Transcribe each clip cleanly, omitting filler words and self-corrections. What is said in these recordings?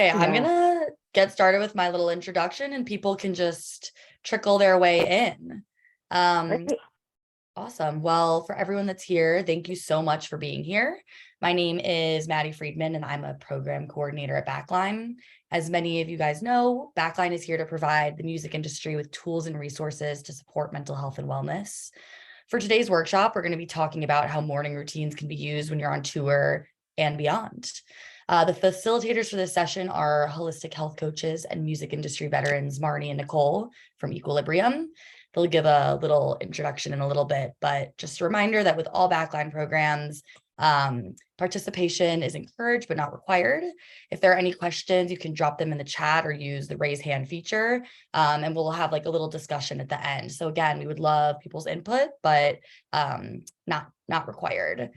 Okay, I'm Yeah. gonna get started with my little introduction and people can just trickle their way in. Um, Great. awesome. Well, for everyone that's here, thank you so much for being here. My name is Maddie Friedman and I'm a program coordinator at Backline. As many of you guys know, Backline is here to provide the music industry with tools and resources to support mental health and wellness. For today's workshop, we're going to be talking about how morning routines can be used when you're on tour and beyond. The facilitators for this session are holistic health coaches and music industry veterans, Marnie and Nicole from Equilibrium. They'll give a little introduction in a little bit, but just a reminder that with all Backline programs, participation is encouraged but not required. If there are any questions, you can drop them in the chat or use the raise hand feature, and we'll have like a little discussion at the end. So again, we would love people's input, but not required.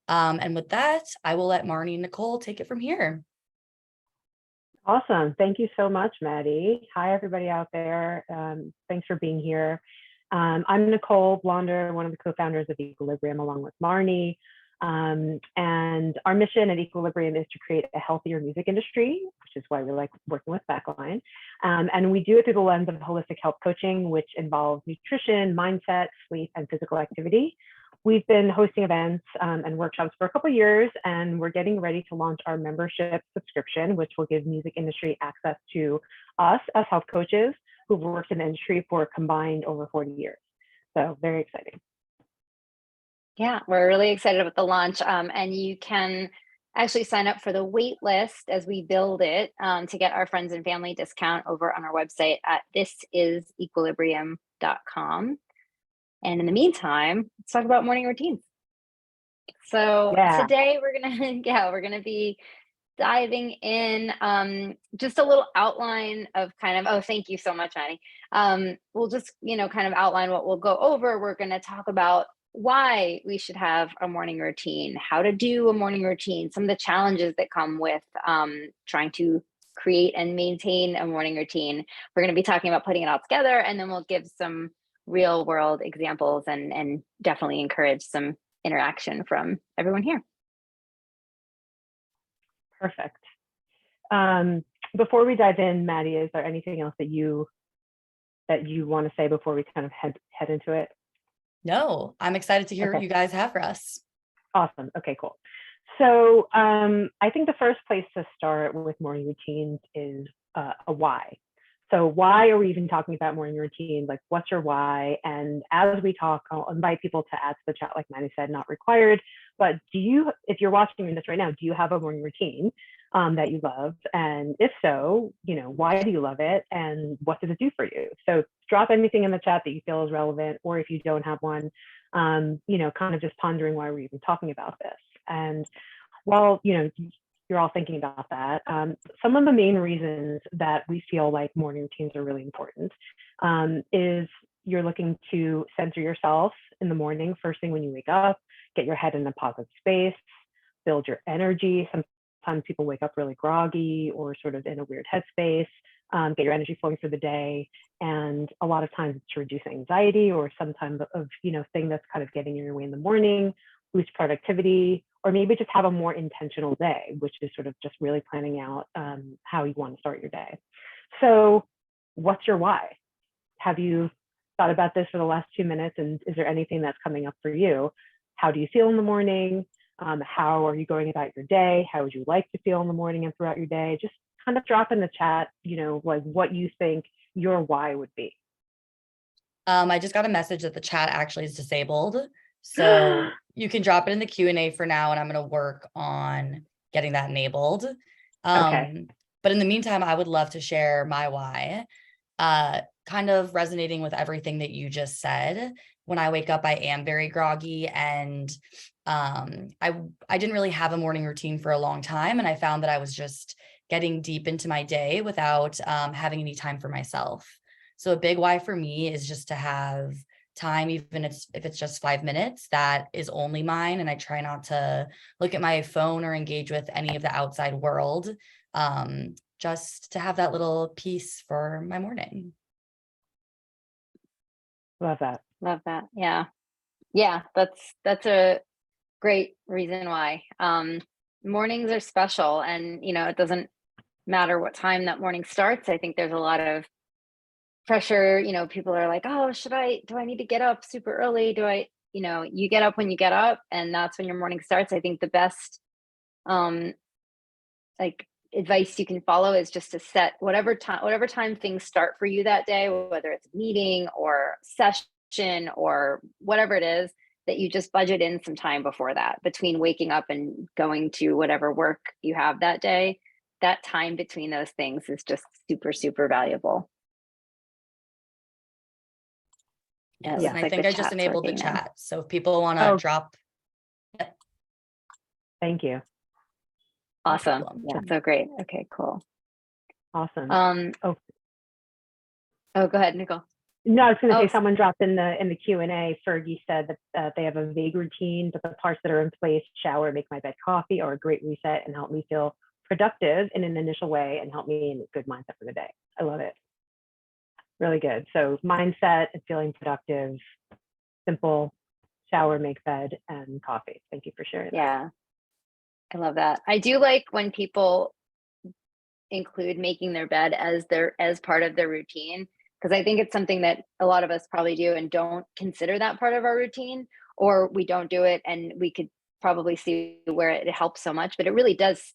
And with that, I will let Marnie and Nicole take it from here. Awesome. Thank you so much, Maddie. Hi, everybody out there. Thanks for being here. I'm Nicole Blonder, one of the co-founders of Equilibrium, along with Marnie. And our mission at Equilibrium is to create a healthier music industry, which is why we like working with Backline. And we do it through the lens of holistic health coaching, which involves nutrition, mindset, sleep, and physical activity. We've been hosting events and workshops for a couple of years, and we're getting ready to launch our membership subscription, which will give music industry access to us as health coaches who've worked in the industry for combined over 40 years. So very exciting. Yeah, we're really excited about the launch, and you can actually sign up for the wait list as we build it to get our friends and family discount over on our website at thisisequilibrium.com. And in the meantime, let's talk about morning routines. So today we're gonna be diving in just a little outline of thank you so much, Maddie. We'll just kind of outline what we'll go over. We're going to talk about why we should have a morning routine, how to do a morning routine, some of the challenges that come with trying to create and maintain a morning routine. We're going to be talking about putting it all together, and then we'll give some real world examples and definitely encourage some interaction from everyone here. Perfect. Before we dive in, Maddie, is there anything else that you want to say before we kind of head into it? No, I'm excited to hear what you guys have for us. Awesome. Okay, cool. So I think the first place to start with morning routines is a why. So why are we even talking about morning routines? Like, what's your why? And as we talk, I'll invite people to add to the chat, like Maddie said, not required. But if you're watching this right now, do you have a morning routine that you love? And if so, why do you love it? And what does it do for you? So drop anything in the chat that you feel is relevant, or if you don't have one, kind of just pondering why we're even talking about this. And while, you're all thinking about that, some of the main reasons that we feel like morning routines are really important is you're looking to center yourself in the morning, first thing when you wake up, get your head in a positive space, build your energy. Sometimes people wake up really groggy or sort of in a weird headspace, get your energy flowing through the day. And a lot of times it's to reduce anxiety or some type of, thing that's kind of getting in your way in the morning, boost productivity, or maybe just have a more intentional day, which is sort of just really planning out how you want to start your day. So what's your why? Have you thought about this for the last 2 minutes? And is there anything that's coming up for you? How do you feel in the morning? How are you going about your day? How would you like to feel in the morning and throughout your day? Just kind of drop in the chat, like what you think your why would be. I just got a message that the chat actually is disabled. So you can drop it in the Q&A for now, and I'm going to work on getting that enabled. Okay. But in the meantime, I would love to share my why, kind of resonating with everything that you just said. When I wake up, I am very groggy, and I didn't really have a morning routine for a long time, and I found that I was just getting deep into my day without having any time for myself. So a big why for me is just to have time, even if it's just 5 minutes, that is only mine. And I try not to look at my phone or engage with any of the outside world, just to have that little piece for my morning. Love that. Love that. Yeah. That's a great reason why. Mornings are special, and it doesn't matter what time that morning starts. I think there's a lot of pressure, people are like, oh, do I need to get up super early? You get up when you get up, and that's when your morning starts. I think the best um like advice you can follow is just to set whatever time things start for you that day, whether it's a meeting or session or whatever it is, that you just budget in some time before that, between waking up and going to whatever work you have that day. That time between those things is just super, super valuable. Yes, Yeah. and I think I just enabled the chat. So if people want to drop. Yep. Thank you. Awesome. Yeah, so great. Okay, cool. Awesome. Oh, go ahead, Nicole. No, I was going to say, someone dropped in the Q&A. Fergie said that they have a vague routine, but the parts that are in place: shower, make my bed, coffee, are a great reset and help me feel productive in an initial way and help me in a good mindset for the day. I love it. Really good. So mindset and feeling productive, simple: shower, make bed, and coffee. Thank you for sharing that. Yeah, I love that. I do like when people include making their bed as part of their routine, because I think it's something that a lot of us probably do and don't consider that part of our routine, or we don't do it, and we could probably see where it helps so much. But it really does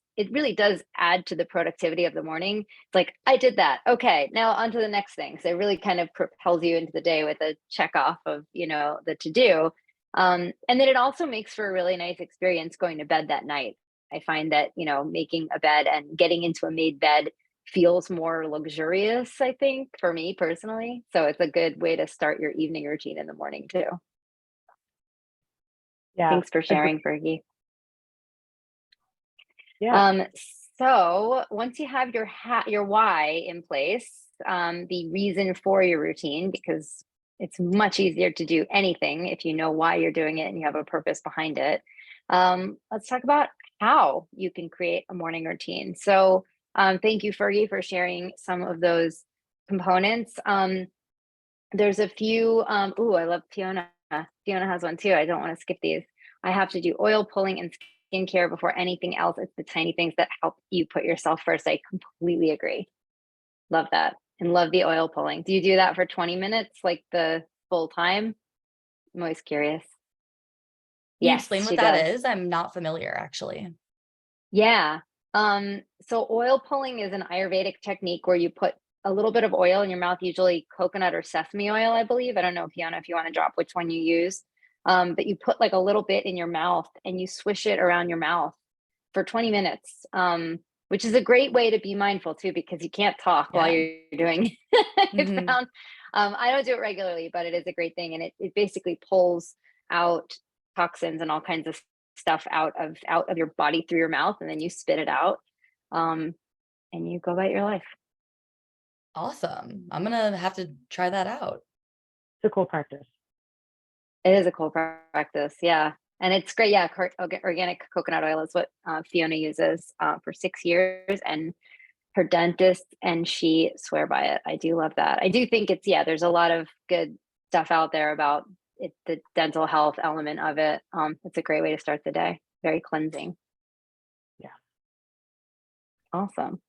add to the productivity of the morning. It's like, I did that, okay, now on to the next thing. So it really kind of propels you into the day with a check off of the to do. And then it also makes for a really nice experience going to bed that night. I find that, making a bed and getting into a made bed feels more luxurious, I think, for me personally. So it's a good way to start your evening routine in the morning too. Yeah. Thanks for sharing, Fergie. Yeah. So once you have your why in place, the reason for your routine, because it's much easier to do anything if you know why you're doing it and you have a purpose behind it. Let's talk about how you can create a morning routine. So thank you, Fergie, for sharing some of those components. There's a few, I love Fiona. Fiona has one too. I don't want to skip these. I have to do oil pulling and skincare before anything else. It's the tiny things that help you put yourself first. I completely agree. Love that. And love the oil pulling. Do you do that for 20 minutes, like the full time? I'm always curious. Can you explain what that is? I'm not familiar, actually. Yeah. So oil pulling is an Ayurvedic technique where you put a little bit of oil in your mouth, usually coconut or sesame oil, I believe. I don't know, Fiona, if you want to drop which one you use. But you put like a little bit in your mouth and you swish it around your mouth for 20 minutes, which is a great way to be mindful too, because you can't talk while you're doing it. I don't do it regularly, but it is a great thing. And it basically pulls out toxins and all kinds of stuff out of your body through your mouth, and then you spit it out, and you go about your life. Awesome. I'm gonna have to try that out. It's a cool practice. It is a cool practice, yeah. And it's great. Yeah, organic coconut oil is what Fiona uses for 6 years, and her dentist and she swear by it. I do love that. I do think there's a lot of good stuff out there about it, the dental health element of it. It's a great way to start the day. Very cleansing. Yeah. Awesome.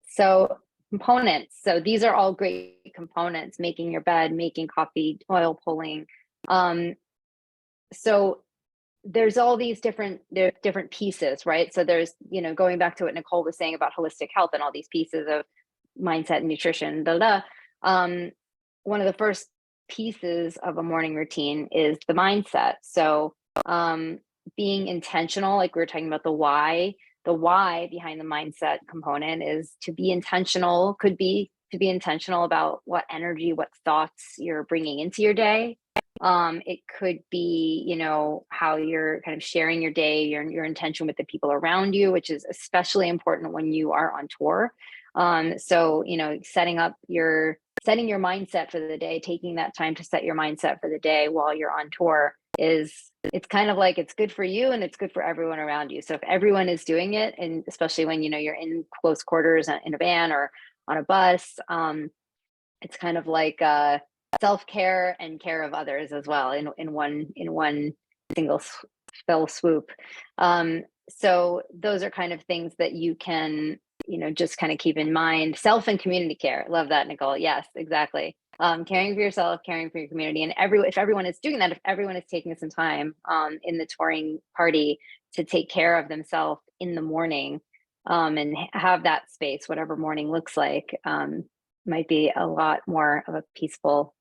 So components. So these are all great components: making your bed, making coffee, oil pulling. So there's all these different pieces, right? So there's, going back to what Nicole was saying about holistic health and all these pieces of mindset and nutrition, one of the first pieces of a morning routine is the mindset. So being intentional, like we were talking about the why behind the mindset component is to be intentional, could be to be intentional about what energy, what thoughts you're bringing into your day. It could be, how you're kind of sharing your day, your intention with the people around you, which is especially important when you are on tour. So, setting your mindset for the day, taking that time to set your mindset for the day while you're on tour it's kind of like, it's good for you and it's good for everyone around you. So if everyone is doing it, and especially when, you're in close quarters in a van or on a bus, it's kind of like, self-care and care of others as well in one single spell swoop. So those are kind of things that you can just kind of keep in mind self and community care. Love that, Nicole. Yes, exactly. Caring for yourself, caring for your community, and if everyone is doing that, if everyone is taking some time in the touring party to take care of themselves in the morning, and have that space, whatever morning looks like, might be a lot more of a peaceful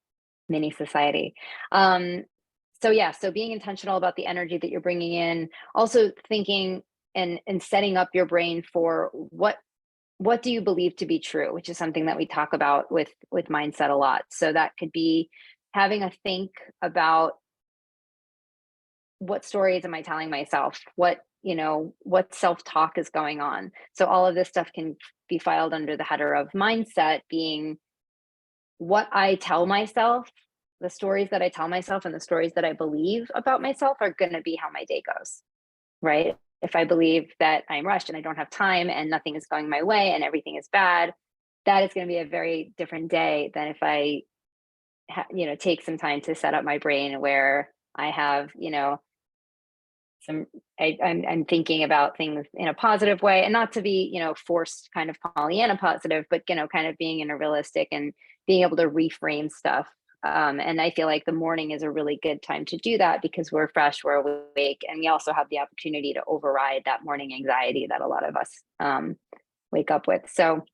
mini society. So yeah, so being intentional about the energy that you're bringing in, also thinking and setting up your brain for what do you believe to be true, which is something that we talk about with mindset a lot. So that could be having a think about, what stories am I telling myself? What self-talk is going on? So all of this stuff can be filed under the header of mindset, being what I tell myself, the stories that I tell myself and the stories that I believe about myself are going to be how my day goes, right? If I believe that I'm rushed and I don't have time and nothing is going my way and everything is bad, that is going to be a very different day than if I, take some time to set up my brain where I have, I'm thinking about things in a positive way, and not to be, forced kind of Pollyanna positive, but, kind of being in a realistic and being able to reframe stuff. And I feel like the morning is a really good time to do that because we're fresh, we're awake, and we also have the opportunity to override that morning anxiety that a lot of us wake up with. So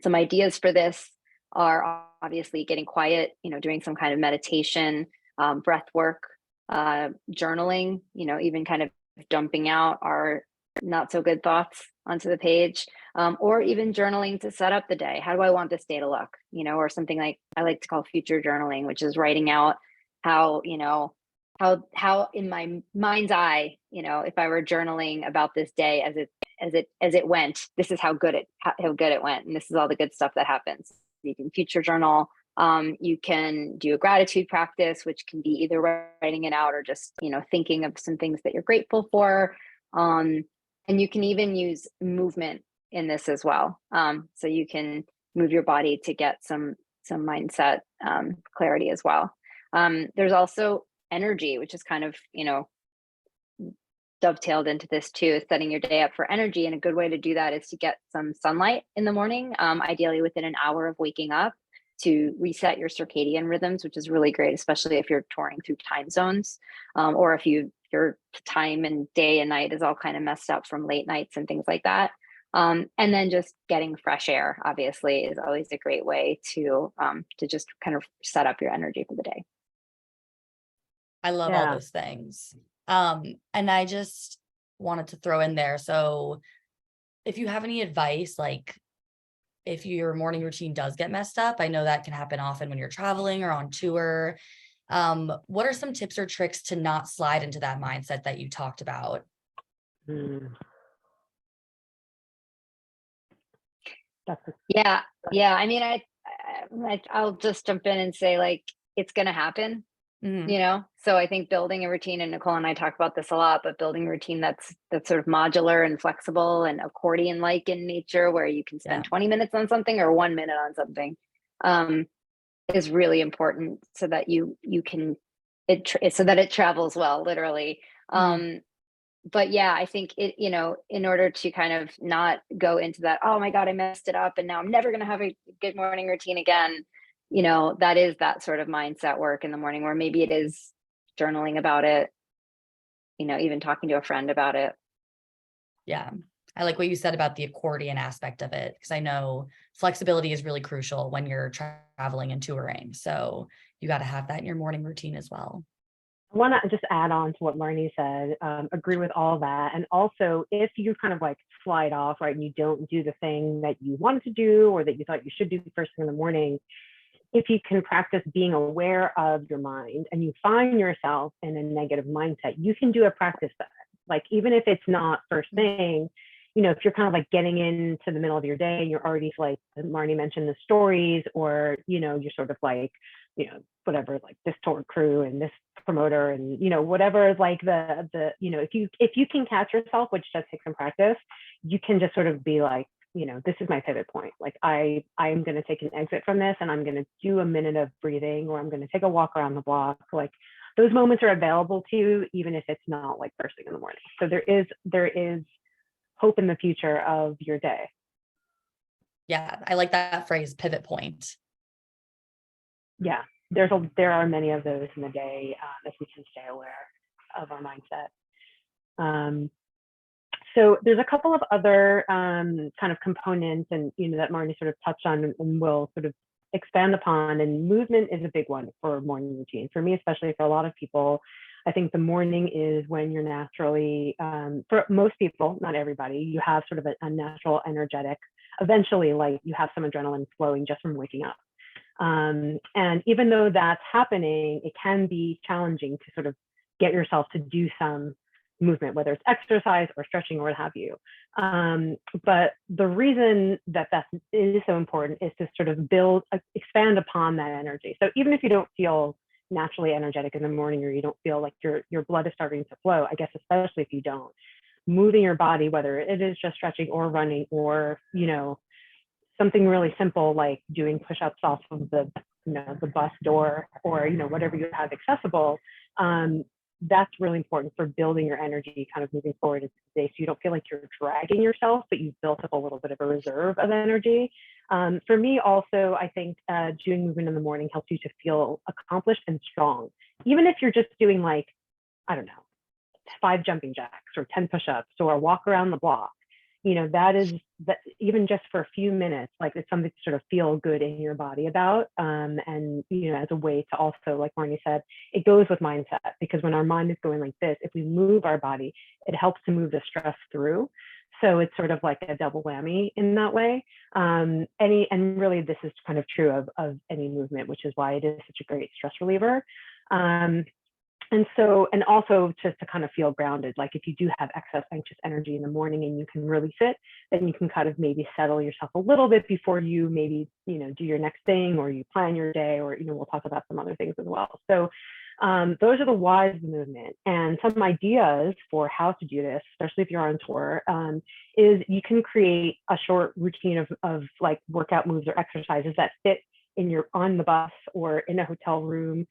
some ideas for this are obviously getting quiet, doing some kind of meditation, breath work, journaling, even kind of dumping out our not so good thoughts onto the page, or even journaling to set up the day. How do I want this day to look? Or something like I like to call future journaling, which is writing out how, how in my mind's eye, if I were journaling about this day as it went, this is how good it went, and this is all the good stuff that happens. You can future journal. You can do a gratitude practice, which can be either writing it out or just, thinking of some things that you're grateful for. And you can even use movement in this as well. So you can move your body to get some mindset clarity as well. There's also energy, which is kind of, dovetailed into this too, setting your day up for energy. And a good way to do that is to get some sunlight in the morning, ideally within an hour of waking up, to reset your circadian rhythms, which is really great, especially if you're touring through time zones, or if your time and day and night is all kind of messed up from late nights and things like that. And then just getting fresh air, obviously, is always a great way to just kind of set up your energy for the day. I love all those things. And I just wanted to throw in there. So if you have any advice, like if your morning routine does get messed up, I know that can happen often when you're traveling or on tour. What are some tips or tricks to not slide into that mindset that you talked about? Yeah. I mean, I'll just jump in and say, like, it's going to happen. So I think building a routine, and Nicole and I talk about this a lot, but building a routine that's sort of modular and flexible and accordion like in nature, where you can spend 20 minutes on something or 1 minute on something, is really important, so that you can so that it travels well, literally. But yeah, I think it, in order to kind of not go into that, oh my God, I messed it up and now I'm never going to have a good morning routine again. That is that sort of mindset work in the morning, where maybe it is journaling about it, even talking to a friend about it. Yeah. I like what you said about the accordion aspect of it, because I know flexibility is really crucial when you're traveling and touring. So you got to have that in your morning routine as well. I want to just add on to what Marnie said, agree with all that. And also, if you kind of like slide off, right, and you don't do the thing that you wanted to do or that you thought you should do first thing in the morning, if you can practice being aware of your mind and you find yourself in a negative mindset, you can do a practice that, like, even if it's not first thing, if you're kind of like getting into the middle of your day and you're already, like Marnie mentioned, the stories, or, you're sort of like, whatever, like this tour crew and this promoter and, whatever, like the, if you can catch yourself, which does take some practice, you can just sort of be like, this is my pivot point. Like I'm going to take an exit from this and I'm going to do a minute of breathing, or I'm going to take a walk around the block. Like those moments are available to you, even if it's not like first thing in the morning. So there is hope in the future of your day. Yeah, I like that phrase, pivot point. Yeah, there are many of those in the day, if we can stay aware of our mindset. So there's a couple of other kind of components, and that Marnie sort of touched on and will sort of expand upon. And movement is a big one for morning routine. For me, especially, for a lot of people, I think the morning is when you're naturally, for most people, not everybody, you have sort of a natural energetic. Eventually, like you have some adrenaline flowing just from waking up. And even though that's happening, it can be challenging to sort of get yourself to do some movement, whether it's exercise or stretching or what have you. But the reason that that is so important is to sort of expand upon that energy. So even if you don't feel naturally energetic in the morning, or you don't feel like your blood is starting to flow, I guess especially if you don't, moving your body, whether it is just stretching or running, or something really simple like doing push-ups off of the bus door, or whatever you have accessible, that's really important for building your energy kind of moving forward into the day, so you don't feel like you're dragging yourself, but you've built up a little bit of a reserve of energy. For me also, I think doing movement in the morning helps you to feel accomplished and strong, even if you're just doing, like, I don't know, 5 jumping jacks or 10 push-ups or a walk around the block. That even just for a few minutes, like, it's something to sort of feel good in your body about. And as a way to also, like Marnie said, it goes with mindset, because when our mind is going like this, if we move our body, it helps to move the stress through. So it's sort of like a double whammy in that way. And really, this is kind of true of any movement, which is why it is such a great stress reliever. And also just to kind of feel grounded, like if you do have excess anxious energy in the morning and you can release it, then you can kind of maybe settle yourself a little bit before you maybe, do your next thing, or you plan your day, or, we'll talk about some other things as well. So those are the whys of the movement, and some ideas for how to do this, especially if you're on tour, is you can create a short routine of like workout moves or exercises that fit on the bus or in a hotel room,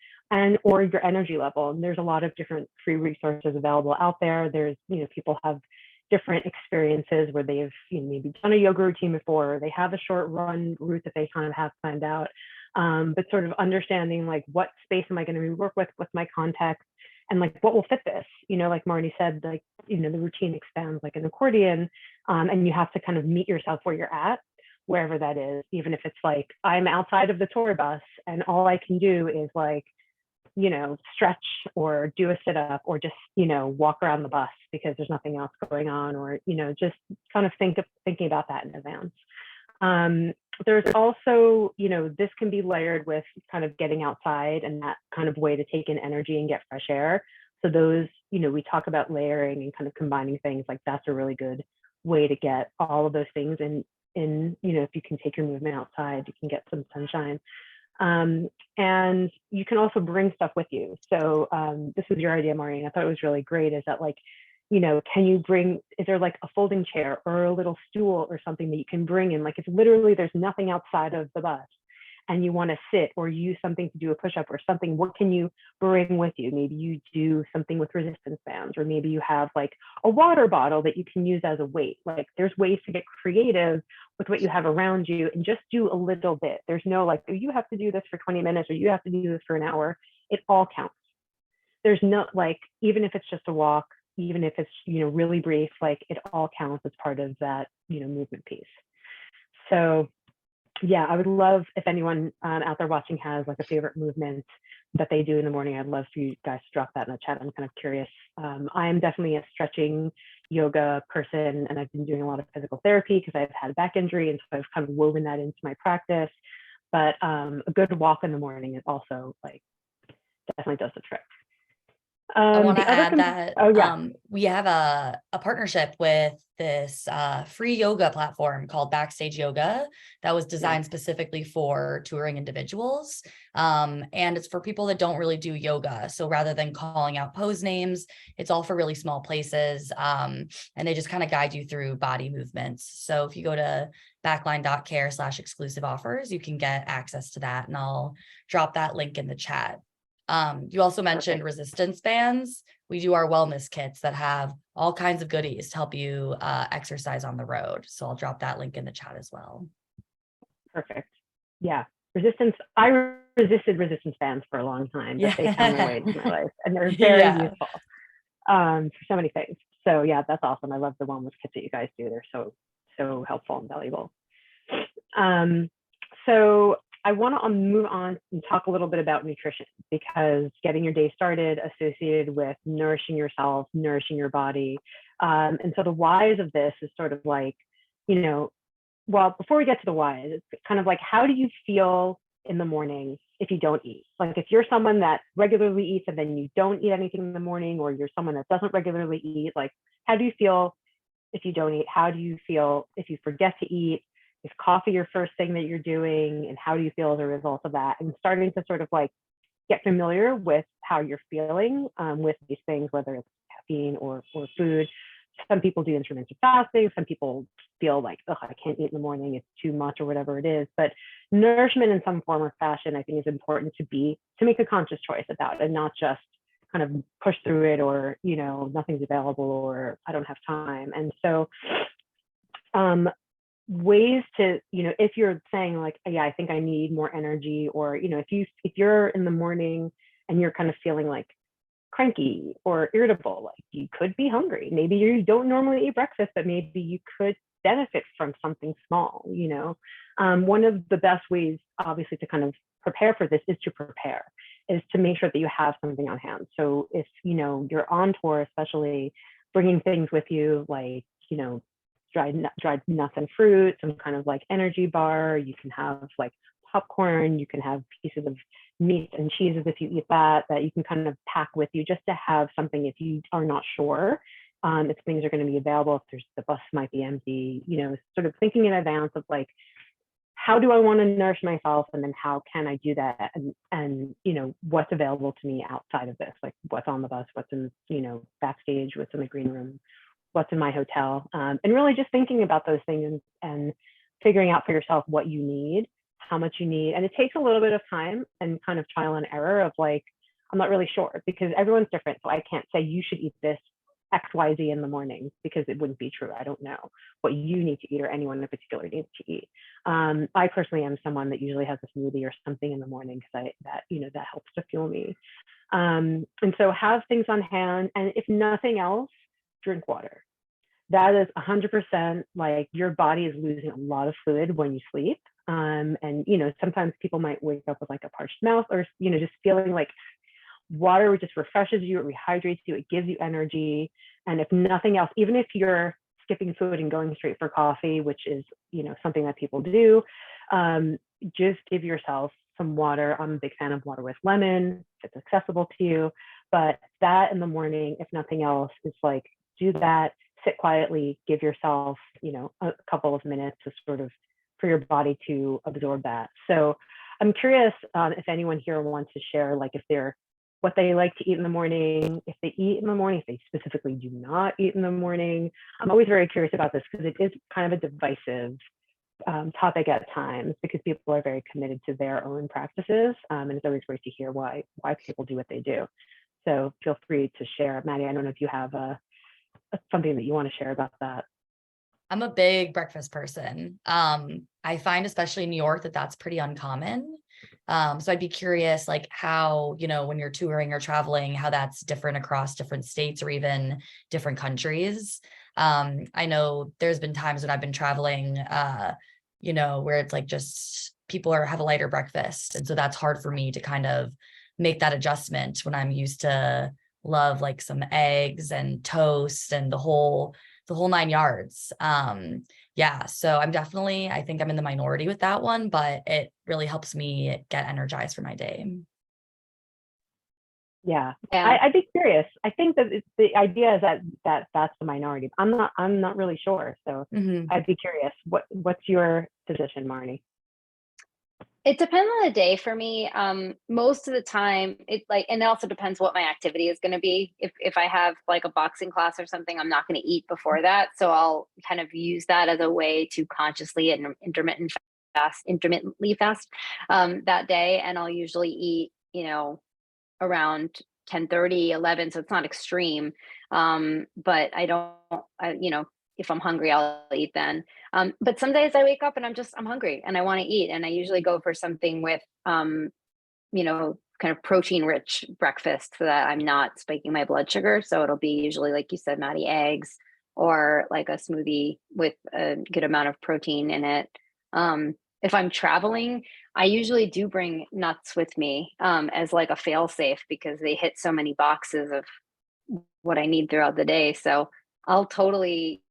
or your energy level. And there's a lot of different free resources available out there. There's, people have different experiences where they've maybe done a yoga routine before, or they have a short run route that they kind of have planned out. But sort of understanding, like, what space am I going to work with? What's my context? And like, what will fit this? Like Marnie said, like, the routine expands like an accordion, and you have to kind of meet yourself where you're at, wherever that is, even if it's like, I'm outside of the tour bus and all I can do is, like, stretch or do a sit up, or just, walk around the bus because there's nothing else going on, or, just kind of thinking about that in advance. There's also, this can be layered with kind of getting outside and that kind of way to take in energy and get fresh air. So those, we talk about layering and kind of combining things, like that's a really good way to get all of those things in, if you can take your movement outside, you can get some sunshine. And you can also bring stuff with you. So this was your idea, Maureen. I thought it was really great, is that, like, is there like a folding chair or a little stool or something that you can bring in? Like, if literally there's nothing outside of the bus and you want to sit or use something to do a push-up or something, what can you bring with you? Maybe you do something with resistance bands, or maybe you have like a water bottle that you can use as a weight. Like, there's ways to get creative with what you have around you and just do a little bit. There's no like, oh, you have to do this for 20 minutes or you have to do this for an hour. It all counts. There's no, like, even if it's just a walk, even if it's, really brief, like, it all counts as part of that, movement piece. So yeah, I would love if anyone out there watching has like a favorite movement that they do in the morning. I'd love for you guys to drop that in the chat. I'm kind of curious. I am definitely a stretching yoga person, and I've been doing a lot of physical therapy because I've had a back injury, and so I've kind of woven that into my practice. But a good walk in the morning is also, like, definitely does the trick. I want to add that oh, yeah. We have a partnership with this free yoga platform called Backstage Yoga that was designed specifically for touring individuals. And it's for people that don't really do yoga. So rather than calling out pose names, it's all for really small places. And they just kind of guide you through body movements. So if you go to backline.care/exclusive offers, you can get access to that. And I'll drop that link in the chat. You also mentioned resistance bands. We do our wellness kits that have all kinds of goodies to help you exercise on the road. So I'll drop that link in the chat as well. yeah, resistance. I resisted resistance bands for a long time, but they found their way into my life, and they're very useful for so many things. So yeah, that's awesome. I love the wellness kits that you guys do. They're so helpful and valuable. So I want to move on and talk a little bit about nutrition, because getting your day started associated with nourishing yourself, nourishing your body. And so the whys of this is sort of like, well, before we get to the whys, it's kind of like, how do you feel in the morning if you don't eat? Like, if you're someone that regularly eats and then you don't eat anything in the morning, or you're someone that doesn't regularly eat, like, how do you feel if you don't eat? How do you feel if you forget to eat? Is coffee your first thing that you're doing? And how do you feel as a result of that? And starting to sort of like get familiar with how you're feeling with these things, whether it's caffeine or food. Some people do intermittent fasting. Some people feel like, oh, I can't eat in the morning, it's too much, or whatever it is. But nourishment in some form or fashion, I think, is important to make a conscious choice about, and not just kind of push through it, or nothing's available, or I don't have time. And so ways to, if you're saying like, yeah, I think I need more energy, or if you're in the morning and you're kind of feeling like cranky or irritable, like, you could be hungry. Maybe you don't normally eat breakfast, but maybe you could benefit from something small. One of the best ways, obviously, to kind of prepare for this is to make sure that you have something on hand. So if you're on tour, especially, bringing things with you, like dried nuts and fruit, some kind of like energy bar. You can have like popcorn, you can have pieces of meat and cheeses if you eat that you can kind of pack with you, just to have something if you are not sure if things are going to be available, if the bus might be empty, sort of thinking in advance of like, how do I want to nourish myself, and then how can I do that, and what's available to me outside of this, like what's on the bus, what's in backstage, what's in the green room, what's in my hotel, and really just thinking about those things, and figuring out for yourself what you need, how much you need. And it takes a little bit of time and kind of trial and error of like, I'm not really sure, because everyone's different. So I can't say you should eat this XYZ in the morning, because it wouldn't be true. I don't know what you need to eat, or anyone in particular needs to eat. I personally am someone that usually has a smoothie or something in the morning, because that helps to fuel me. And so have things on hand, and if nothing else, drink water. That is 100%, like, your body is losing a lot of fluid when you sleep. And sometimes people might wake up with like a parched mouth, or just feeling like water just refreshes you, it rehydrates you, it gives you energy. And if nothing else, even if you're skipping food and going straight for coffee, which is something that people do, just give yourself some water. I'm a big fan of water with lemon if it's accessible to you. But that in the morning, if nothing else, is like, do that, sit quietly, give yourself a couple of minutes to sort of, for your body to absorb that. So I'm curious if anyone here wants to share, like, what they like to eat in the morning, if they eat in the morning, if they specifically do not eat in the morning. I'm always very curious about this, because it is kind of a divisive topic at times, because people are very committed to their own practices, and it's always great to hear why people do what they do. So feel free to share. Maddie, I don't know if you have something that you want to share about that. I'm a big breakfast person. I find, especially in New York, that that's pretty uncommon. So I'd be curious, like, how, when you're touring or traveling, how that's different across different states, or even different countries. I know there's been times when I've been traveling, where it's like, just people have a lighter breakfast. And so that's hard for me to kind of make that adjustment, when I'm used to love like some eggs and toast and the whole 9 yards. Yeah, so I think I'm in the minority with that one, but it really helps me get energized for my day. Yeah. I'd be curious. I think that the idea is that's the minority. I'm not really sure. So I'd be curious. What's your position, Marnie? It depends on the day for me. Most of the time, and it also depends what my activity is going to be. If I have like a boxing class or something, I'm not going to eat before that. So I'll kind of use that as a way to consciously and intermittently fast that day. And I'll usually eat, around 10:30, 11. So it's not extreme. But I don't, if I'm hungry, I'll eat then. But some days I wake up and I'm hungry and I want to eat. And I usually go for something with, kind of protein rich breakfast so that I'm not spiking my blood sugar. So it'll be usually, like you said, Maddie, eggs or like a smoothie with a good amount of protein in it. If I'm traveling, I usually do bring nuts with me as like a fail safe because they hit so many boxes of what I need throughout the day. So I'll totally,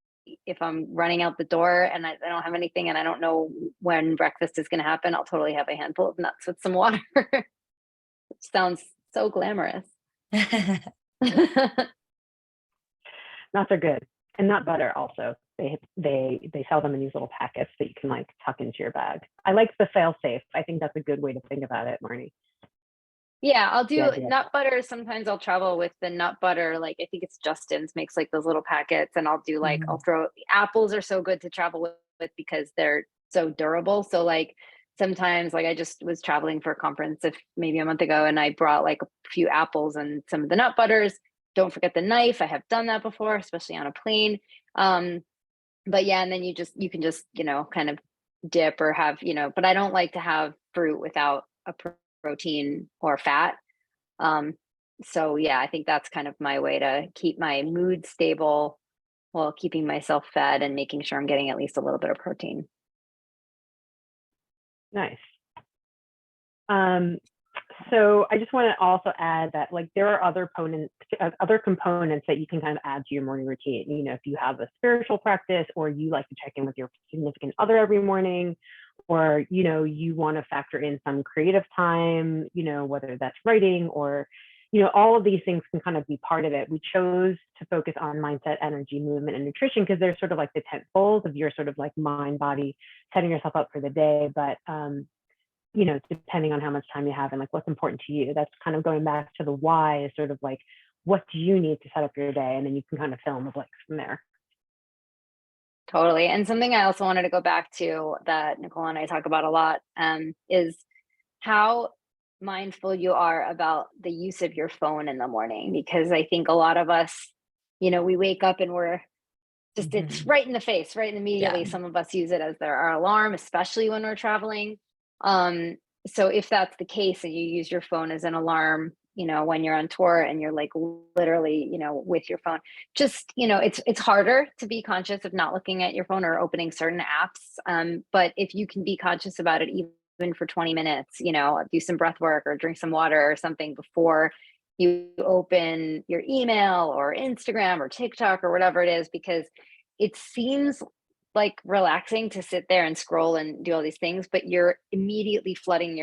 if I'm running out the door and I don't have anything and I don't know when breakfast is going to happen, I'll totally have a handful of nuts with some water. Which sounds so glamorous. Nuts are good, and nut butter also. They sell them in these little packets that you can like tuck into your bag. I like the fail safe. I think that's a good way to think about it, Marnie. Yeah, I'll do nut butter. Sometimes I'll travel with the nut butter. Like I think it's Justin's makes like those little packets, and I'll do like I'll throw apples are so good to travel with because they're so durable. So like sometimes like I just was traveling for a conference maybe a month ago, and I brought like a few apples and some of the nut butters. Don't forget the knife. I have done that before, especially on a plane. But yeah, and then you can just kind of dip or have but I don't like to have fruit without a protein or fat. So yeah, I think that's kind of my way to keep my mood stable while keeping myself fed and making sure I'm getting at least a little bit of protein. Nice. So I just want to also add that like there are other components that you can kind of add to your morning routine. If you have a spiritual practice or you like to check in with your significant other every morning, or you want to factor in some creative time, whether that's writing or all of these things can kind of be part of it. We chose to focus on mindset, energy, movement, and nutrition because they're sort of like the tent poles of your sort of like mind, body, setting yourself up for the day. But depending on how much time you have and like what's important to you, that's kind of going back to the why is sort of like, what do you need to set up your day? And then you can kind of fill in the blanks from there. Totally. And something I also wanted to go back to that Nicole and I talk about a lot is how mindful you are about the use of your phone in the morning. Because I think a lot of us, we wake up and we're just, it's right in the face, right immediately. Yeah. Some of us use it as our alarm, especially when we're traveling. So if that's the case and you use your phone as an alarm, when you're on tour and you're like literally, with your phone, just, it's harder to be conscious of not looking at your phone or opening certain apps. But if you can be conscious about it, even for 20 minutes, do some breath work or drink some water or something before you open your email or Instagram or TikTok or whatever it is, because it seems like relaxing to sit there and scroll and do all these things, but you're immediately flooding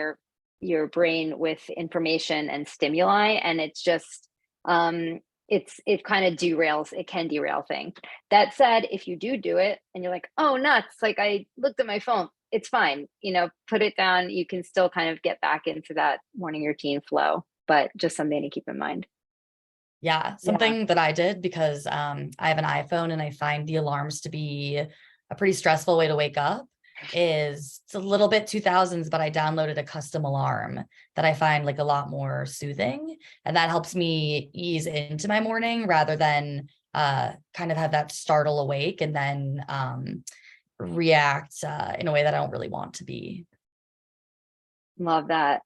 your brain with information and stimuli. And it's just, it kind of can derail things. That said, if you do it and you're like, oh, nuts, like I looked at my phone, it's fine. Put it down. You can still kind of get back into that morning routine flow, but just something to keep in mind. Yeah, something that I did because I have an iPhone and I find the alarms to be a pretty stressful way to wake up is it's a little bit 2000s, but I downloaded a custom alarm that I find like a lot more soothing. And that helps me ease into my morning rather than kind of have that startle awake and then react in a way that I don't really want to be. Love that.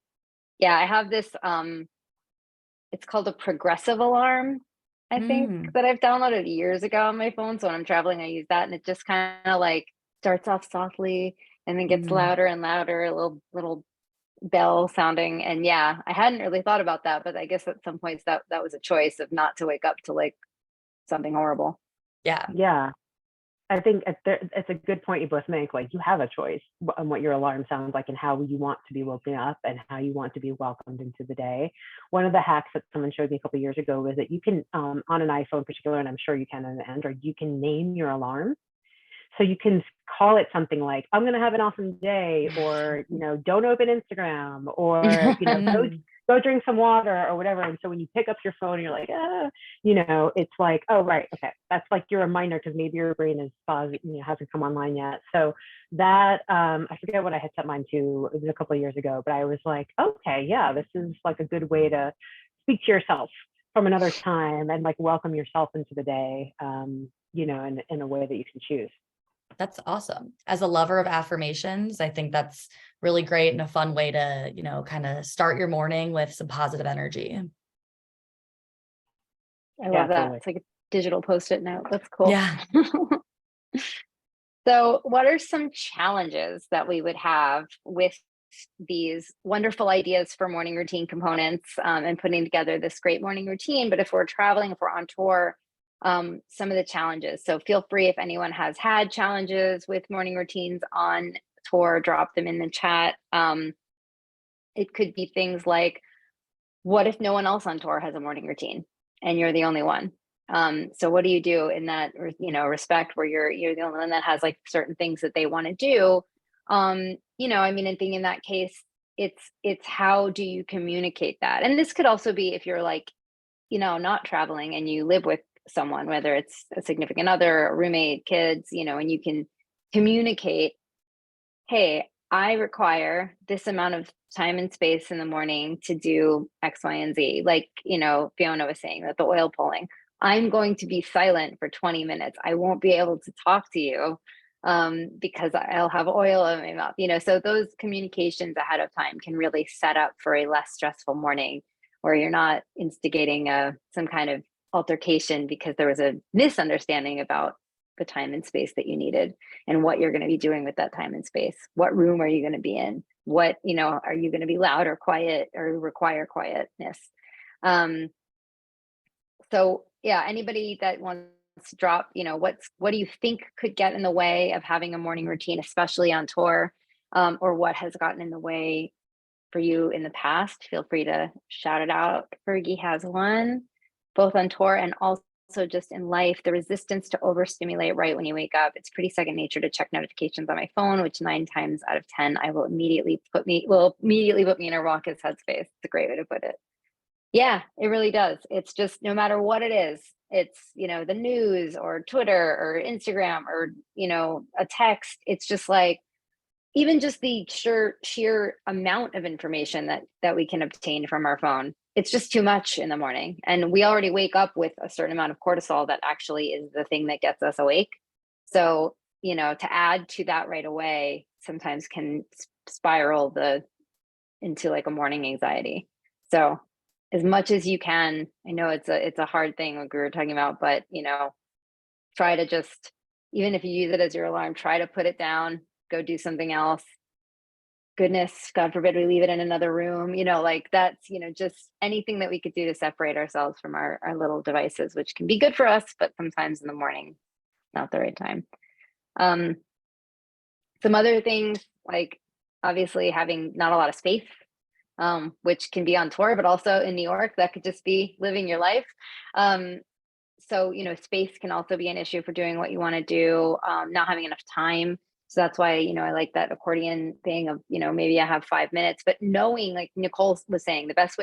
Yeah, I have this, it's called a progressive alarm, I think, that I've downloaded years ago on my phone. So when I'm traveling, I use that, and it just kind of like starts off softly and then gets louder and louder, a little bell sounding. And yeah, I hadn't really thought about that, but I guess at some points that was a choice of not to wake up to like something horrible. Yeah. I think it's a good point you both make. Like you have a choice on what your alarm sounds like and how you want to be woken up and how you want to be welcomed into the day. One of the hacks that someone showed me a couple of years ago was that you can, on an iPhone in particular, and I'm sure you can on an Android, you can name your alarm. So you can call it something like, I'm going to have an awesome day, or, don't open Instagram, or, go drink some water or whatever. And so when you pick up your phone, you're like, it's like, oh, right. Okay. That's like your reminder because maybe your brain is hasn't come online yet. So that, I forget what I had set mine to. It was a couple of years ago, but I was like, okay, yeah, this is like a good way to speak to yourself from another time and like welcome yourself into the day, you know, in a way that you can choose. That's awesome. As a lover of affirmations, I think that's really great and a fun way to, you know, kind of start your morning with some positive energy. I love that. Totally. It's like a digital post-it note. That's cool. Yeah. So, what are some challenges that we would have with these wonderful ideas for morning routine components, and putting together this great morning routine? But if we're traveling, if we're on tour, some of the challenges. So, feel free if anyone has had challenges with morning routines on tour, drop them in the chat. It could be things like, what if no one else on tour has a morning routine and you're the only one? So what do you do in that, you know, respect where you're the only one that has like certain things that they want to do? You know, I mean, I think in that case, it's how do you communicate that? And this could also be if you're like, you know, not traveling and you live with someone, whether it's a significant other, a roommate, kids, you know, and you can communicate, hey, I require this amount of time and space in the morning to do X, Y, and Z. Like, you know, Fiona was saying that the oil pulling, I'm going to be silent for 20 minutes. I won't be able to talk to you because I'll have oil in my mouth, you know. So those communications ahead of time can really set up for a less stressful morning where you're not instigating some kind of altercation because there was a misunderstanding about the time and space that you needed and what you're going to be doing with that time and space. What room are you going to be in? What, you know, are you going to be loud or quiet or require quietness? So yeah, anybody that wants to drop, you know, what do you think could get in the way of having a morning routine, especially on tour, or what has gotten in the way for you in the past? Feel free to shout it out. Fergie has one, both on tour and also just in life. The resistance to overstimulate right when you wake up. It's pretty second nature to check notifications on my phone, which 9 times out of 10 will immediately put me in a raucous headspace. It's a great way to put it. Yeah, it really does. It's just no matter what it is, it's, you know, the news or Twitter or Instagram or, you know, a text. It's just like, even just the sheer amount of information that we can obtain from our phone, it's just too much in the morning. And we already wake up with a certain amount of cortisol that actually is the thing that gets us awake. So, you know, to add to that right away sometimes can spiral into like a morning anxiety. So as much as you can, I know it's a hard thing like we were talking about, but you know, try to just, even if you use it as your alarm, try to put it down, go do something else. Goodness, God forbid we leave it in another room, you know, like that's, you know, just anything that we could do to separate ourselves from our little devices, which can be good for us, but sometimes in the morning, not the right time. Some other things like obviously having not a lot of space, which can be on tour, but also in New York, that could just be living your life. So, you know, space can also be an issue for doing what you want to do, not having enough time. So that's why, you know, I like that accordion thing of, you know, maybe I have 5 minutes, but knowing, like Nicole was saying, the best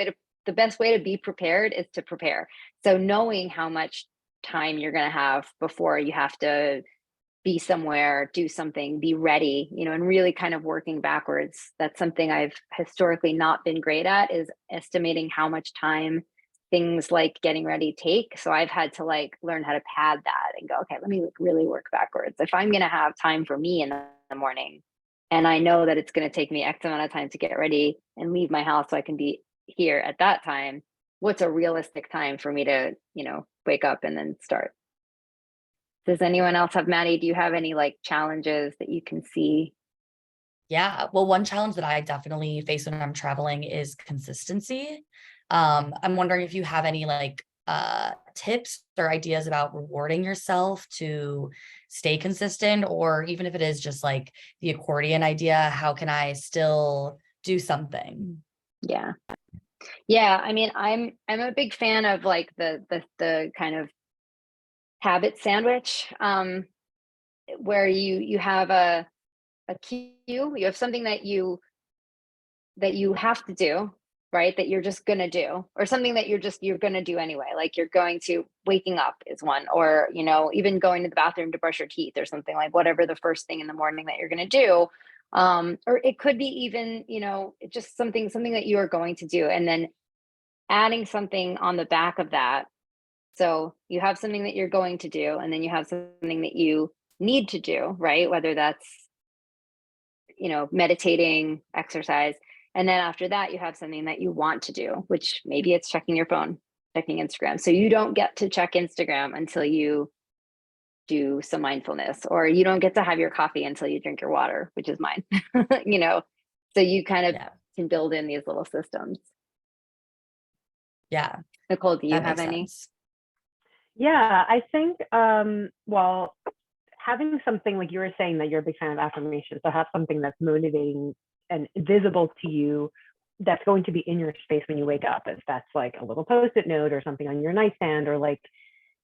way to be prepared is to prepare. So knowing how much time you're going to have before you have to be somewhere, do something, be ready, you know, and really kind of working backwards. That's something I've historically not been great at, is estimating how much time things like getting ready take. So I've had to like learn how to pad that and go, okay, let me like really work backwards. If I'm going to have time for me in the morning and I know that it's going to take me X amount of time to get ready and leave my house so I can be here at that time, what's a realistic time for me to, you know, wake up and then start? Does anyone else have, Maddie, do you have any like challenges that you can see? Yeah, well, one challenge that I definitely face when I'm traveling is consistency. I'm wondering if you have any like tips or ideas about rewarding yourself to stay consistent, or even if it is just like the accordion idea, how can I still do something? Yeah. Yeah, I mean, I'm a big fan of like the kind of habit sandwich, where you have a cue, you have something that you have to do, right? That you're just gonna do, or something that you're gonna do anyway. Like you're going to, waking up is one, or you know, even going to the bathroom to brush your teeth or something, like whatever the first thing in the morning that you're gonna do. Or it could be even, you know, just something that you are going to do. And then adding something on the back of that. So you have something that you're going to do, and then you have something that you need to do, right? Whether that's, meditating, exercise. And then after that, you have something that you want to do, which maybe it's checking your phone, checking Instagram. So you don't get to check Instagram until you do some mindfulness, or you don't get to have your coffee until you drink your water, which is mine. So you kind of Yeah. can build in these little systems. Yeah. Nicole, do you That have makes any? sense. Yeah, I think, well, having something like you were saying that you're a big fan of affirmations, so have something that's motivating and visible to you that's going to be in your space when you wake up. If that's like a little post-it note or something on your nightstand, or like,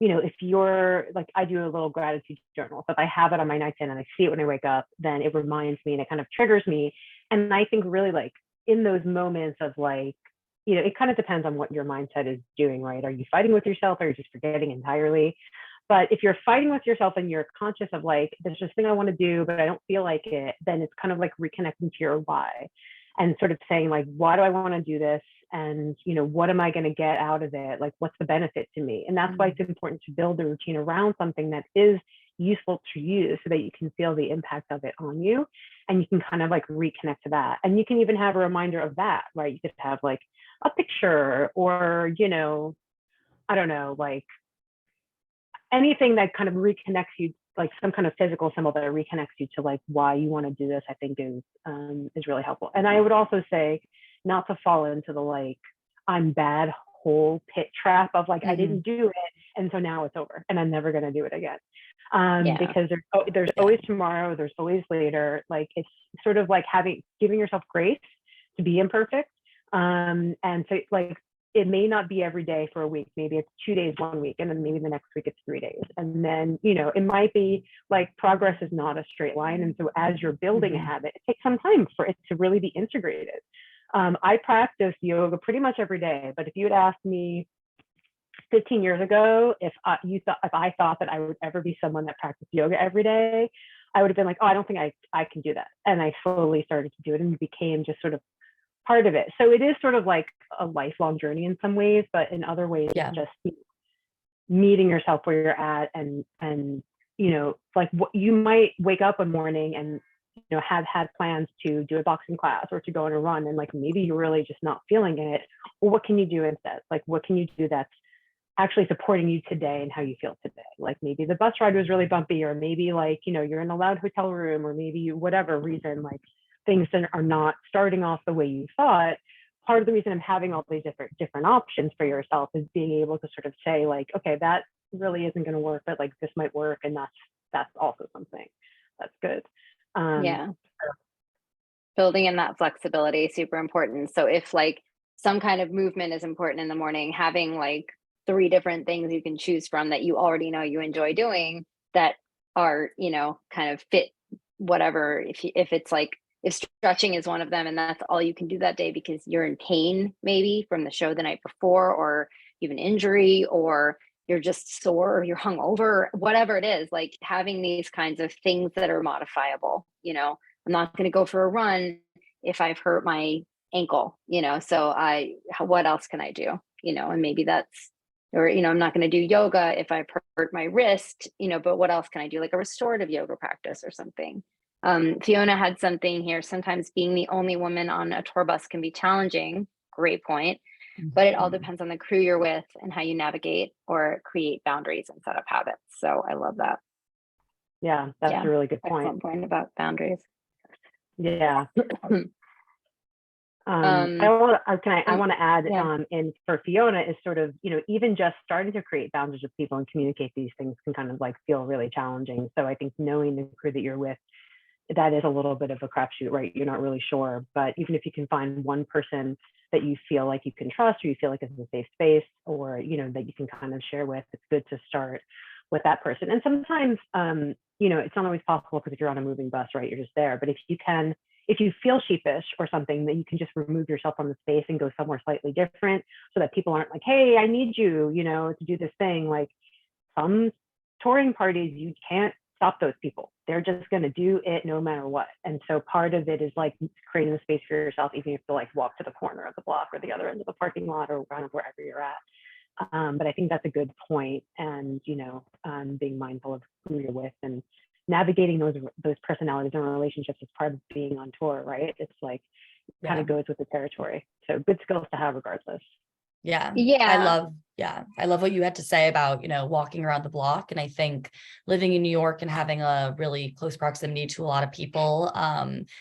if you're like, I do a little gratitude journal. So if I have it on my nightstand and I see it when I wake up, then it reminds me and it kind of triggers me. And I think really like in those moments of like, it kind of depends on what your mindset is doing, right? Are you fighting with yourself, or are you just forgetting entirely? But if you're fighting with yourself and you're conscious of like, there's this thing I want to do, but I don't feel like it, then it's kind of like reconnecting to your why and sort of saying like, why do I want to do this? And, what am I going to get out of it? Like, what's the benefit to me? And that's why it's important to build a routine around something that is useful to you so that you can feel the impact of it on you. And you can kind of like reconnect to that. And you can even have a reminder of that, right? You could have like a picture, or, I don't know, like anything that kind of reconnects you, like some kind of physical symbol that reconnects you to like why you want to do this, I think is really helpful. And I would also say not to fall into the like, I'm bad whole pit trap of like, I didn't do it, and so now it's over and I'm never going to do it again. Because there's always tomorrow, there's always later. Like, it's sort of like giving yourself grace to be imperfect. And so like, it may not be every day for a week. Maybe it's 2 days, 1 week, and then maybe the next week it's 3 days. And then, it might be like progress is not a straight line. And so as you're building a habit, it takes some time for it to really be integrated. I practice yoga pretty much every day, but if you had asked me 15 years ago, if I thought that I would ever be someone that practiced yoga every day, I would have been like, oh, I don't think I can do that. And I slowly started to do it and became just sort of part of it. So it is sort of like a lifelong journey in some ways, but in other ways, it's just meeting yourself where you're at, and like what you might wake up one morning and have had plans to do a boxing class or to go on a run, and like maybe you're really just not feeling it. Well, what can you do instead? Like, what can you do that's actually supporting you today and how you feel today? Like, maybe the bus ride was really bumpy, or maybe like you're in a loud hotel room, or maybe whatever reason, like things that are not starting off the way you thought. Part of the reason I'm having all these different options for yourself is being able to sort of say like, okay, that really isn't going to work, but like this might work, and that's also something that's good. Building in that flexibility, super important. So if like some kind of movement is important in the morning, having like 3 different things you can choose from that you already know you enjoy doing that are, kind of fit whatever. If it's like, if stretching is one of them and that's all you can do that day because you're in pain maybe from the show the night before, or you have an injury, or you're just sore, or you're hungover, whatever it is, like having these kinds of things that are modifiable. I'm not going to go for a run if I've hurt my ankle, so what else can I do? And maybe that's, or, I'm not going to do yoga if I've hurt my wrist, but what else can I do? Like a restorative yoga practice or something. Fiona had something here. Sometimes being the only woman on a tour bus can be challenging. Great point. But it all depends on the crew you're with and how you navigate or create boundaries and set up habits. So I love that. Yeah, that's a really good point. Excellent point about boundaries. Yeah. I want to add in for Fiona is sort of, even just starting to create boundaries with people and communicate these things can kind of like feel really challenging. So I think knowing the crew that you're with, that is a little bit of a crapshoot, right? You're not really sure, but even if you can find one person that you feel like you can trust, or you feel like it's a safe space, or, that you can kind of share with, it's good to start with that person. And sometimes, it's not always possible because if you're on a moving bus, right, you're just there. But if you feel sheepish or something, then you can just remove yourself from the space and go somewhere slightly different so that people aren't like, hey, I need you, to do this thing. Like some touring parties, you can't stop those people. They're just going to do it no matter what. And so part of it is like creating the space for yourself, even if you have to like walk to the corner of the block or the other end of the parking lot or kind of wherever you're at. But I think that's a good point. And, being mindful of who you're with and navigating those personalities and relationships is part of being on tour, right? It's like, kind of goes with the territory. So good skills to have regardless. Yeah. Yeah. I love what you had to say about, walking around the block. And I think living in New York and having a really close proximity to a lot of people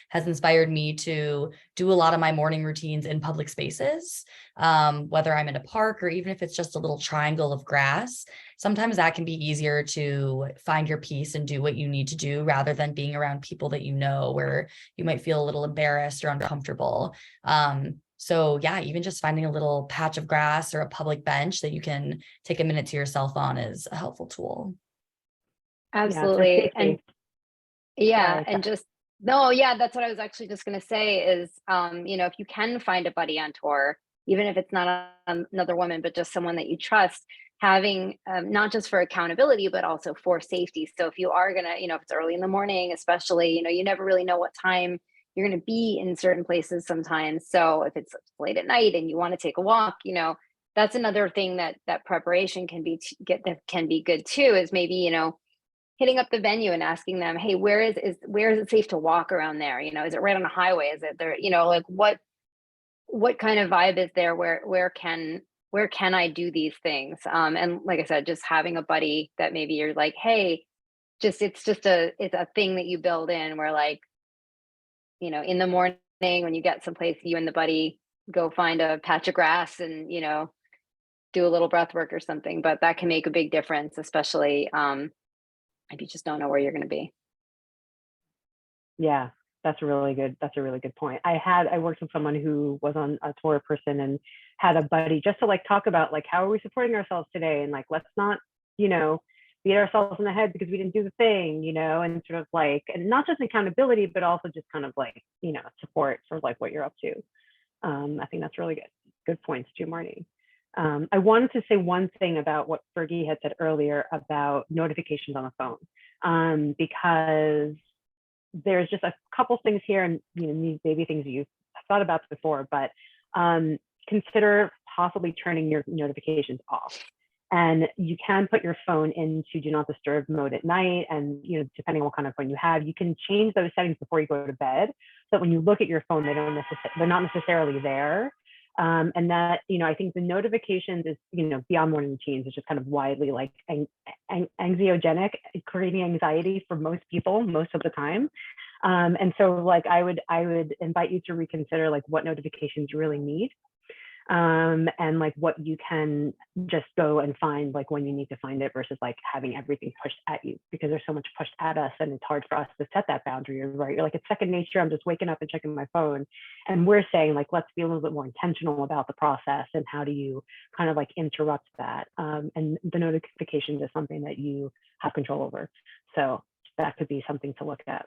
has inspired me to do a lot of my morning routines in public spaces, whether I'm in a park or even if it's just a little triangle of grass. Sometimes that can be easier to find your peace and do what you need to do rather than being around people that where you might feel a little embarrassed or uncomfortable. So yeah, even just finding a little patch of grass or a public bench that you can take a minute to yourself on is a helpful tool. Absolutely. And Sorry. and just, no, yeah, that's what I was actually just going to say is, if you can find a buddy on tour, even if it's not another woman, but just someone that you trust, having not just for accountability, but also for safety. So if you are going to, if it's early in the morning, especially, you never really know what time you're going to be in certain places sometimes. So if it's late at night and you want to take a walk, that's another thing that preparation can be that can be good too, is maybe, hitting up the venue and asking them, hey, where is it safe to walk around there? Is it right on a highway? Is it there? Like what kind of vibe is there? Where can I do these things? And like I said, just having a buddy that maybe you're like, hey, it's a thing that you build in where, like, in the morning when you get someplace, you and the buddy go find a patch of grass and, do a little breath work or something. But that can make a big difference, especially if you just don't know where you're going to be. Yeah, that's a really good point. I worked with someone who was on a tour person and had a buddy just to like talk about like, how are we supporting ourselves today? And like, let's not, beat ourselves in the head because we didn't do the thing, and sort of like, and not just accountability, but also just kind of like, support for like what you're up to. I think that's really good. Good points too, Marnie. I wanted to say one thing about what Fergie had said earlier about notifications on the phone, because there's just a couple things here, and these maybe things you've thought about before, but consider possibly turning your notifications off. And you can put your phone into do not disturb mode at night, and depending on what kind of phone you have, you can change those settings before you go to bed, so that when you look at your phone, they're not necessarily there. And that, I think the notifications is, beyond morning routines, is just kind of widely like anxiogenic, creating anxiety for most people most of the time. And so like, I would invite you to reconsider like what notifications you really need. And like what you can just go and find like when you need to find it, versus like having everything pushed at you, because there's so much pushed at us and it's hard for us to set that boundary, right? You're like, it's second nature, I'm just waking up and checking my phone. And we're saying like, let's be a little bit more intentional about the process, and how do you kind of like interrupt that? And the notifications is something that you have control over. So that could be something to look at.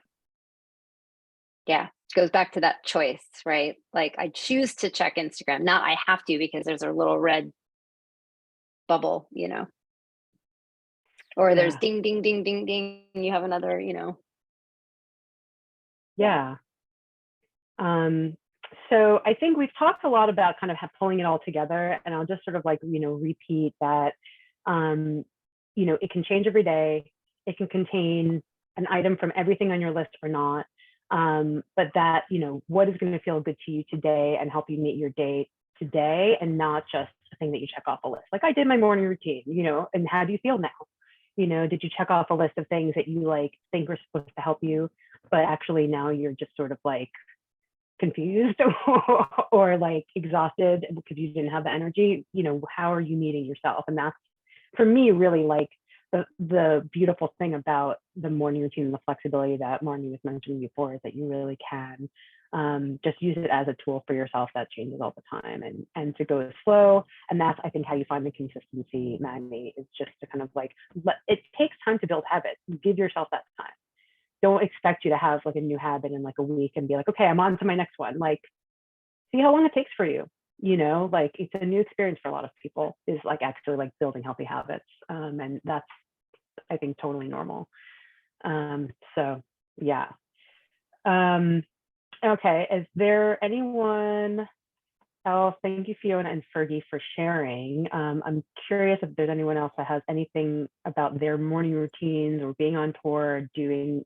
Yeah, it goes back to that choice, right? Like, I choose to check Instagram, not I have to because there's a little red bubble, or there's ding, ding, ding, ding, ding, and you have another, Yeah. So I think we've talked a lot about kind of pulling it all together, and I'll just sort of like, repeat that, it can change every day. It can contain an item from everything on your list or not. But that, what is going to feel good to you today and help you meet your day today, and not just a thing that you check off a list. Like, I did my morning routine, and how do you feel now? Did you check off a list of things that you like think were supposed to help you, but actually now you're just sort of like confused or like exhausted because you didn't have the energy? How are you meeting yourself? And that's, for me, really like the beautiful thing about the morning routine and the flexibility that Marnie was mentioning before, is that you really can just use it as a tool for yourself that changes all the time, and to go slow. And that's, I think, how you find the consistency, Magni, is just to kind of like, it takes time to build habits. Give yourself that time. Don't expect you to have like a new habit in like a week and be like, okay, I'm on to my next one. Like, see how long it takes for you. Like, it's a new experience for a lot of people, is like actually like building healthy habits. And that's, I think, totally normal. So yeah. Okay, is there anyone else? Thank you, Fiona and Fergie, for sharing. I'm curious if there's anyone else that has anything about their morning routines or being on tour, doing,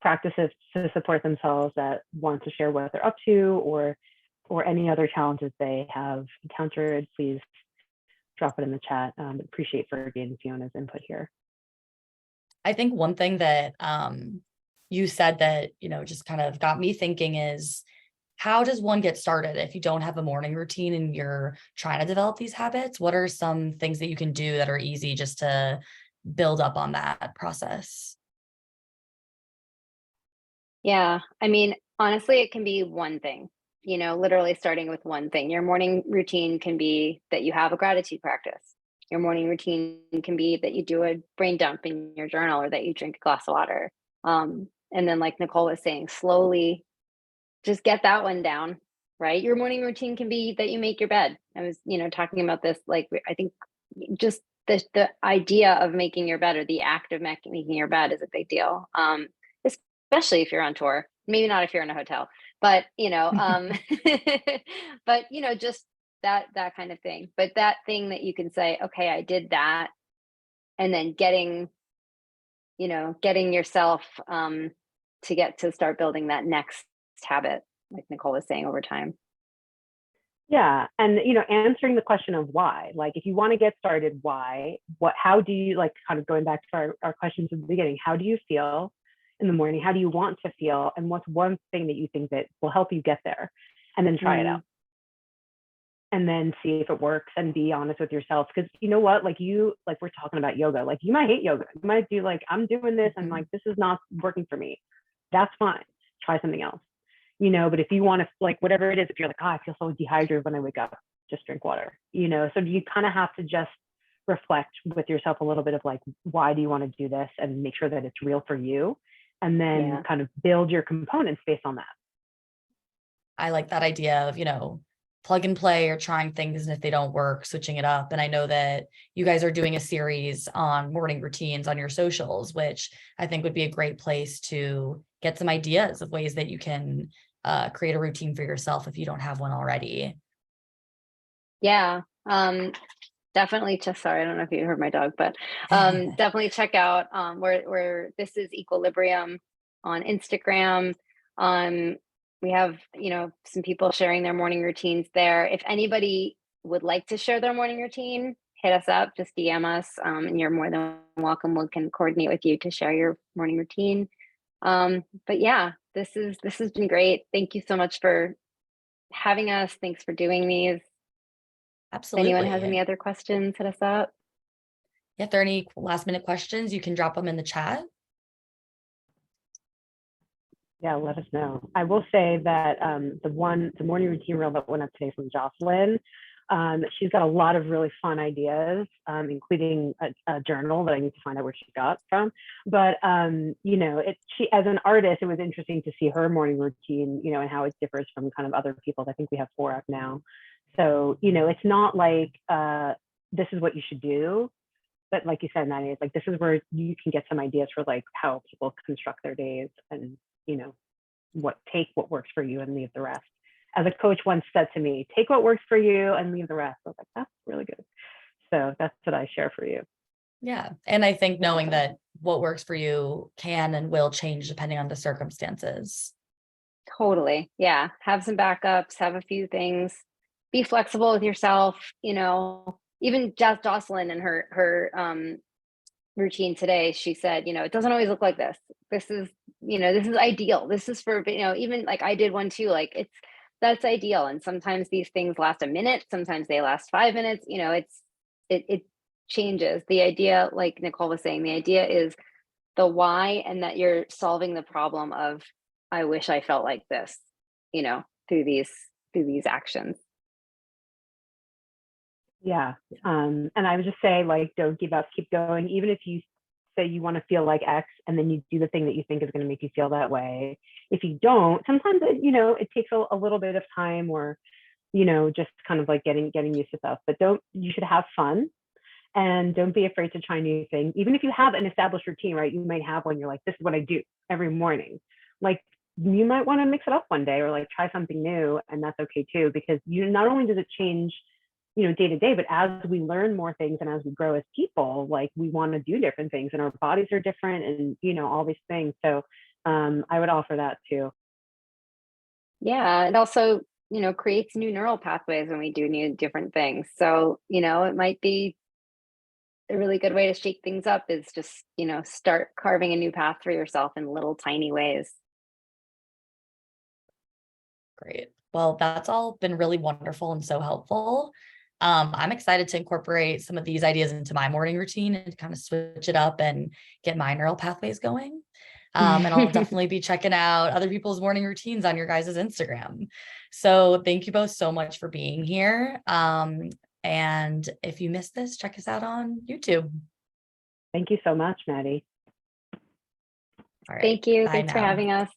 practices to support themselves, that want to share what they're up to, or any other challenges they have encountered. Please drop it in the chat. Appreciate Fergie and Fiona's input here. I think one thing that you said that, just kind of got me thinking is, how does one get started if you don't have a morning routine and you're trying to develop these habits? What are some things that you can do that are easy just to build up on that process? Yeah, I mean, honestly, it can be one thing, literally starting with one thing. Your morning routine can be that you have a gratitude practice. Your morning routine can be that you do a brain dump in your journal, or that you drink a glass of water. And then, like Nicole was saying, slowly just get that one down, right? Your morning routine can be that you make your bed. I was, talking about this, like, I think just the idea of making your bed, or the act of making your bed, is a big deal. Especially if you're on tour, maybe not if you're in a hotel, but but just that kind of thing. But that thing that you can say, okay, I did that, and then getting yourself to get to start building that next habit, like Nicole was saying, over time. Yeah, and answering the question of why. Like, if you want to get started, why? How do you, like, kind of going back to our questions at the beginning, how do you feel in the morning? How do you want to feel? And what's one thing that you think that will help you get there? And then try it out. And then see if it works, and be honest with yourself. Because you know what, like we're talking about yoga, like you might hate yoga. You might be like, I'm doing this and like, this is not working for me. That's fine. Try something else. But if you want to, like, whatever it is, if you're like, oh, I feel so dehydrated when I wake up, just drink water. So you kind of have to just reflect with yourself a little bit of like, why do you want to do this, and make sure that it's real for you, and then kind of build your components based on that. I like that idea of, plug and play, or trying things, and if they don't work, switching it up. And I know that you guys are doing a series on morning routines on your socials, which I think would be a great place to get some ideas of ways that you can create a routine for yourself if you don't have one already. Yeah, definitely. Sorry, I don't know if you heard my dog, but definitely check out where this is Equilibrium on Instagram. We have, some people sharing their morning routines there. If anybody would like to share their morning routine, hit us up, just DM us, and you're more than welcome. We can coordinate with you to share your morning routine. But yeah, this has been great. Thank you so much for having us. Thanks for doing these. Absolutely. If anyone has any other questions, hit us up. If there are any last minute questions, you can drop them in the chat. Yeah, let us know. I will say that the morning routine reel that went up today from Jocelyn, she's got a lot of really fun ideas, including a journal that I need to find out where she got from. But she, as an artist, it was interesting to see her morning routine, and how it differs from kind of other people's. I think we have 4 up now, so it's not like this is what you should do. But like you said, Maddie, it's like, this is where you can get some ideas for like how people construct their days, and take what works for you and leave the rest. As a coach once said to me, take what works for you and leave the rest. I was like, that's really good. So that's what I share for you. Yeah. And I think knowing that what works for you can and will change depending on the circumstances. Totally. Yeah. Have some backups, have a few things, be flexible with yourself. Even just Jocelyn and her routine today, she said, it doesn't always look like this. This is ideal. This is for, even like I did one too, like that's ideal. And sometimes these things last a minute, sometimes they last 5 minutes, it changes. The idea, like Nicole was saying, the idea is the why, and that you're solving the problem of, I wish I felt like this, through these actions. Yeah. And I would just say, like, don't give up, keep going. Even if you say you want to feel like X, and then you do the thing that you think is going to make you feel that way. If you don't, sometimes it takes a little bit of time, or just kind of like getting used to stuff. But you should have fun, And don't be afraid to try new things. Even if you have an established routine, right? You might have one, you're like, this is what I do every morning. Like, you might want to mix it up one day, or like try something new, and that's okay too, because you not only does it change, you know, day to day, but as we learn more things and as we grow as people, like we want to do different things, and our bodies are different, and you know, all these things. So I would offer that too. Yeah, it also, you know, creates new neural pathways when we do new different things. So, you know, it might be a really good way to shake things up is just, you know, start carving a new path for yourself in little tiny ways. Great. Well, that's all been really wonderful and so helpful. I'm excited to incorporate some of these ideas into my morning routine and kind of switch it up and get my neural pathways going. And I'll definitely be checking out other people's morning routines on your guys' Instagram. So thank you both so much for being here. And if you missed this, check us out on YouTube. Thank you so much, Maddie. All right. Thank you. Bye Thanks for now. having us.